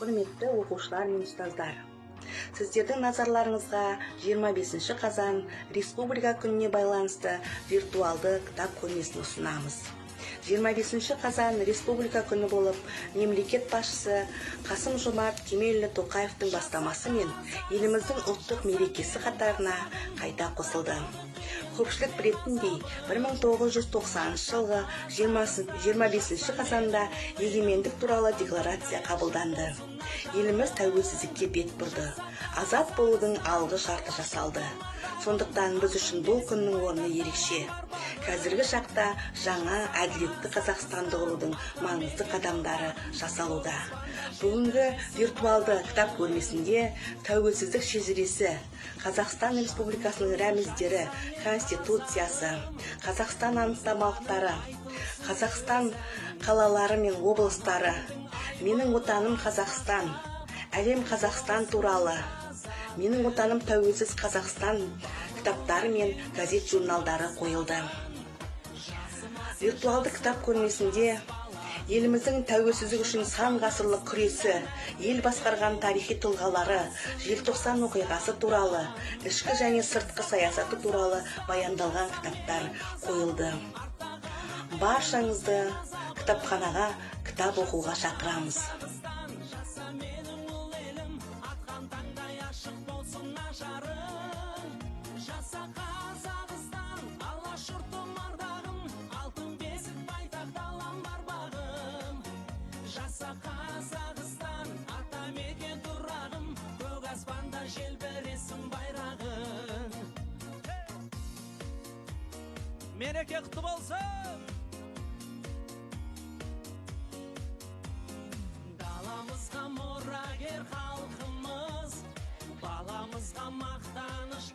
Құрметті оқушылар мен ұстаздар, сіздердің назарларыңызға 25 қазан Республика күніне байланысты виртуалды кітап көрмесін ұсынамыз. 25 қазан Республика күні болып, мемлекет басшысы Қасым-Жомарт Кемелұлы Тоқаевтың бастамасымен еліміздің ұлттық мерекесі қатарына қайта қосылды. Көпшілік білетіндей, 1990 жылғы 25 қазанда егемендік туралы декларация қабылданды. Еліміз тәуелсіздікке бет бұрды. Азат болудың алғы шарты жасалды. Сондықтан біз үшін бұл күннің орны ерекше. Қазіргі шақта жаңа әділетті Қазақстанды құрудың маңызды қадамдары жасалуда. Бүгінгі виртуалды кітап көрмесінде тәуелсіздік шежіресі, Қазақстан Республикасының рәміздері, Конституциясы, Қазақстан анықтамалықтары, Қазақстан қалалары мен облыстары, менің отаным Қазақстан, әлем Қазақстан туралы, менің отаным тәуелсіз Қазақстан кітаптары мен газет-журналдары қойылды. Виртуалды кітап көрмесінде еліміздің тәуелсіздік үшін сан ғасырлық күресі, ел басқарған тарихи тұлғалары, желтоқсан оқиғасы туралы, ішкі және сыртқы саясаты туралы баяндалған кітаптар қойылды. Баршаңызды кітапханаға кітап оқуға шақырамыз. Қазақстан, атамекен тұрағым, көк аспанда желбіресін байрағын. Мереке құтты болсын! Даламызға мұрагер халқымыз, баламызға мақтаныш